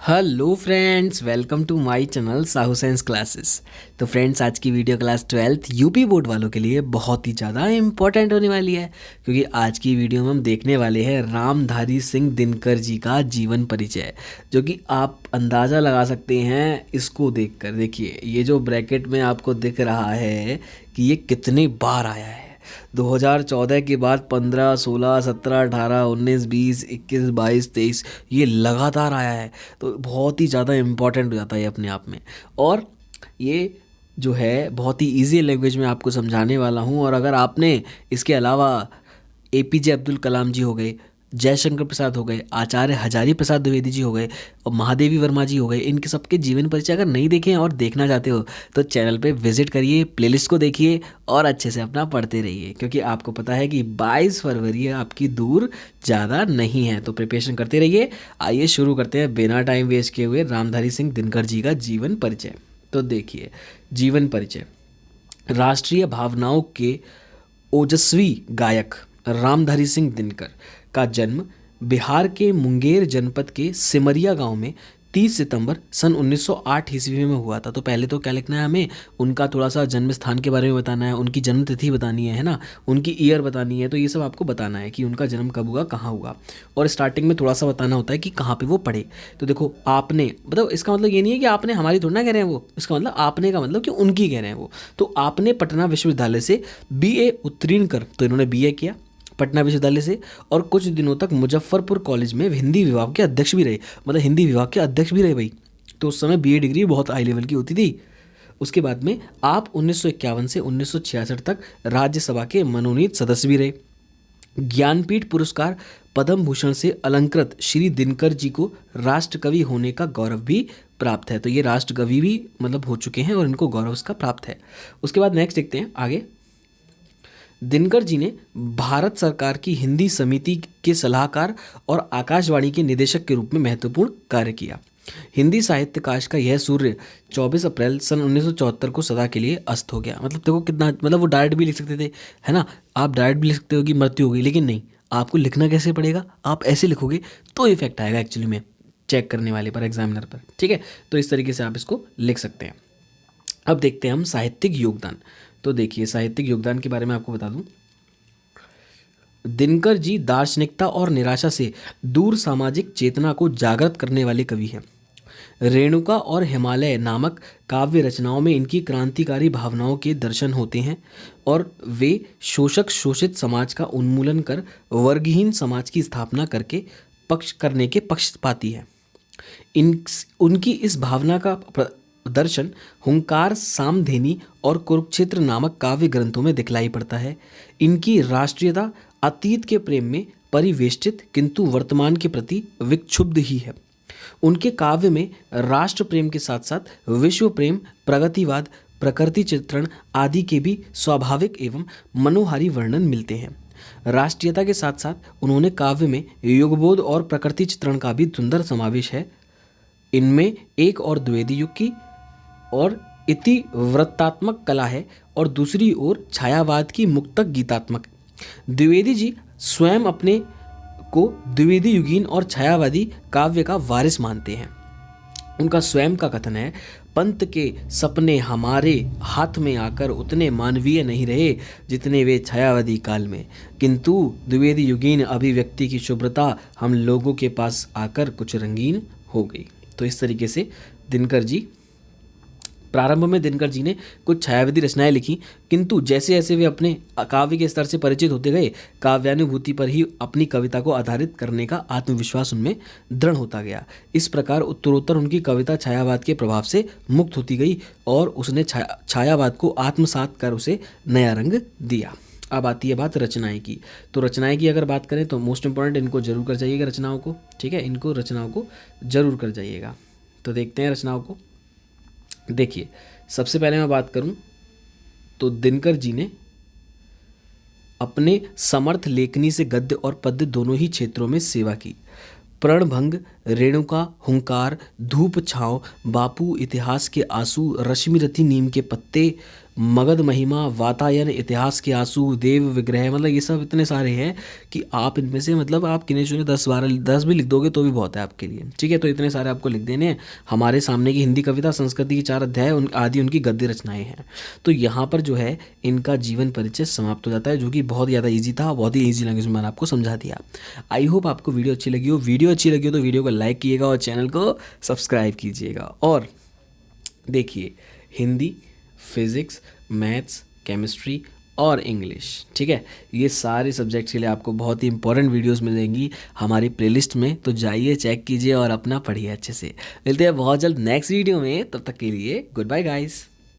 Hello friends, welcome to my channel Sahu science classes. तो friends, आज की video class 12th UP board वालों के लिए बहुत ही ज़्यादा इम्पोर्टेंट होने वाली है, क्योंकि आज की वीडियो में हम देखने वाले हैं रामधारी सिंह दिनकर जी का जीवन परिचय, जो कि आप अंदाज़ा लगा सकते हैं इसको देखकर। देखिए, ये जो ब्रैकेट में आपको दिख रहा है कि ये कितने बार आया है। 2014 के बाद 15, 16, 17, 18, 19, 20, 21, 22, 23 ये लगातार आया है। तो बहुत ही ज़्यादा इम्पॉर्टेंट हो जाता है अपने आप में। और ये जो है बहुत ही इजी लैंग्वेज में आपको समझाने वाला हूँ। और अगर आपने इसके अलावा एपीजे अब्दुल कलाम जी हो गए, जयशंकर प्रसाद हो गए, आचार्य हजारी प्रसाद द्विवेदी जी हो गए और महादेवी वर्मा जी हो गए, इनके सबके जीवन परिचय अगर नहीं देखे हैं और देखना चाहते हो तो चैनल पे विजिट करिए, प्लेलिस्ट को देखिए और अच्छे से अपना पढ़ते रहिए, क्योंकि आपको पता है कि 22 फरवरी आपकी दूर ज़्यादा नहीं है। तो प्रिपरेशन करते रहिए। आइए शुरू करते हैं बिना टाइम वेस्ट किए हुए रामधारी सिंह दिनकर जी का जीवन परिचय। तो देखिए, जीवन परिचय। राष्ट्रीय भावनाओं के ओजस्वी गायक रामधारी सिंह दिनकर का जन्म बिहार के मुंगेर जनपद के सिमरिया गांव में 30 सितंबर सन 1908 ईस्वी में हुआ था। तो पहले तो क्या लिखना है हमें, उनका थोड़ा सा जन्म स्थान के बारे में बताना है, उनकी जन्म तिथि बतानी है ना, उनकी ईयर बतानी है। तो ये सब आपको बताना है कि उनका जन्म कब हुआ, कहाँ हुआ। और स्टार्टिंग में थोड़ा सा बताना होता है कि कहाँ पे वो पढ़े। तो देखो, आपने मतलब इसका मतलब ये नहीं है कि आपने हमारी थोड़ा ना कह रहे हैं वो, इसका मतलब आपने का मतलब कि उनकी कह रहे हैं वो। तो आपने पटना विश्वविद्यालय से बीए उत्तीर्ण कर, तो इन्होंने बीए किया पटना विश्वविद्यालय से, और कुछ दिनों तक मुजफ्फरपुर कॉलेज में हिंदी विभाग के अध्यक्ष भी रहे। मतलब हिंदी विभाग के अध्यक्ष भी रहे भाई। तो उस समय बीए डिग्री बहुत हाई लेवल की होती थी। उसके बाद में आप 1951 से 1966 तक राज्यसभा के मनोनीत सदस्य भी रहे। ज्ञानपीठ पुरस्कार पद्म भूषण से अलंकृत श्री दिनकर जी को राष्ट्रकवि होने का गौरव भी प्राप्त है। तो ये राष्ट्रकवि भी मतलब हो चुके हैं और इनको गौरव इसका प्राप्त है। उसके बाद नेक्स्ट देखते हैं आगे। दिनकर जी ने भारत सरकार की हिंदी समिति के सलाहकार और आकाशवाणी के निदेशक के रूप में महत्वपूर्ण कार्य किया। हिंदी साहित्यकाश का यह सूर्य 24 अप्रैल सन 1974 को सदा के लिए अस्त हो गया। मतलब देखो कितना, मतलब वो डायरेक्ट भी लिख सकते थे, है ना। आप डायरेक्ट भी लिख सकते हो कि मृत्यु हो गई, लेकिन नहीं, आपको लिखना कैसे पड़ेगा, आप ऐसे लिखोगे तो इफेक्ट आएगा एक्चुअली में चेक करने वाले पर, एग्जामिनर पर। ठीक है, तो इस तरीके से आप इसको लिख सकते हैं। अब देखते हैं हम साहित्यिक योगदान। तो देखिए, साहित्यिक योगदान के बारे में आपको बता दूं, दिनकर जी दार्शनिकता और निराशा से दूर सामाजिक चेतना को जागृत करने वाले कवि हैं। रेणुका और हिमालय नामक काव्य रचनाओं में इनकी क्रांतिकारी भावनाओं के दर्शन होते हैं और वे शोषक शोषित समाज का उन्मूलन कर वर्गहीन समाज की स्थापना करने के पक्षपाती है। इन उनकी इस भावना का दर्शन हुंकार, सामधेनी और कुरुक्षेत्र नामक काव्य ग्रंथों में दिखलाई पड़ता है। इनकी राष्ट्रीयता अतीत के प्रेम में परिवेष्टित किंतु वर्तमान के प्रति विक्षुब्ध ही है। उनके काव्य में राष्ट्र प्रेम के साथ साथ विश्व प्रेम, प्रगतिवाद, प्रकृति चित्रण आदि के भी स्वाभाविक एवं मनोहारी वर्णन मिलते हैं। राष्ट्रीयता के साथ साथ उन्होंने काव्य में युगबोध और प्रकृति चित्रण का भी सुंदर समावेश है। इनमें एक और द्विवेदी युग की और इतिवृत्तात्मक कला है और दूसरी ओर छायावाद की मुक्तक गीतात्मक। द्विवेदी जी स्वयं अपने को द्विवेदी युगीन और छायावादी काव्य का वारिस मानते हैं। उनका स्वयं का कथन है, पंत के सपने हमारे हाथ में आकर उतने मानवीय नहीं रहे जितने वे छायावादी काल में, किंतु द्विवेदी युगीन अभिव्यक्ति की शुभ्रता हम लोगों के पास आकर कुछ रंगीन हो गई। तो इस तरीके से दिनकर जी, प्रारंभ में दिनकर जी ने कुछ छायावादी रचनाएं लिखी, किंतु जैसे जैसे वे अपने काव्य के स्तर से परिचित होते गए, काव्यानुभूति पर ही अपनी कविता को आधारित करने का आत्मविश्वास उनमें दृढ़ होता गया। इस प्रकार उत्तरोत्तर उनकी कविता छायावाद के प्रभाव से मुक्त होती गई और उसने छायावाद को आत्मसात कर उसे नया रंग दिया। अब आती है बात रचनाएं की। तो रचनाएं की अगर बात करें तो मोस्ट इंपॉर्टेंट, इनको जरूर कर जाइएगा रचनाओं को। ठीक है, इनको रचनाओं को जरूर कर जाइएगा। तो देखते हैं रचनाओं को। देखिए, सबसे पहले मैं बात करूं तो दिनकर जी ने अपने समर्थ लेखनी से गद्य और पद्य दोनों ही क्षेत्रों में सेवा की। प्रणभंग, रेणुका, हुंकार, धूप छाँव, बापू, इतिहास के आंसू, रश्मि रथी नीम के पत्ते, मगध महिमा, वातायन, इतिहास के आंसू, देव विग्रह, मतलब ये सब इतने सारे हैं कि आप इनमें से मतलब आप गिने चुने 10 भी लिख दोगे तो भी बहुत है आपके लिए। ठीक है, तो इतने सारे आपको लिख देने हैं। हमारे सामने की हिंदी कविता संस्कृति की 4 अध्याय आदि उनकी गद्य रचनाएं हैं। तो यहाँ पर जो है इनका जीवन परिचय समाप्त हो जाता है, जो कि बहुत ज़्यादा ईजी था, बहुत ही ईजी लैंग्वेज में मैंने आपको समझा दिया। आई होप आपको वीडियो अच्छी लगी हो। वीडियो अच्छी लगी हो तो वीडियो को लाइक कीजिएगा और चैनल को सब्सक्राइब कीजिएगा। और देखिए, हिंदी, फिज़िक्स, मैथ्स, केमिस्ट्री और इंग्लिश, ठीक है, ये सारे सब्जेक्ट्स के लिए आपको बहुत ही इंपॉर्टेंट वीडियोस मिलेंगी हमारी प्लेलिस्ट में। तो जाइए, चेक कीजिए और अपना पढ़िए अच्छे से। मिलते हैं बहुत जल्द नेक्स्ट वीडियो में, तब तक के लिए गुड बाय गाइस।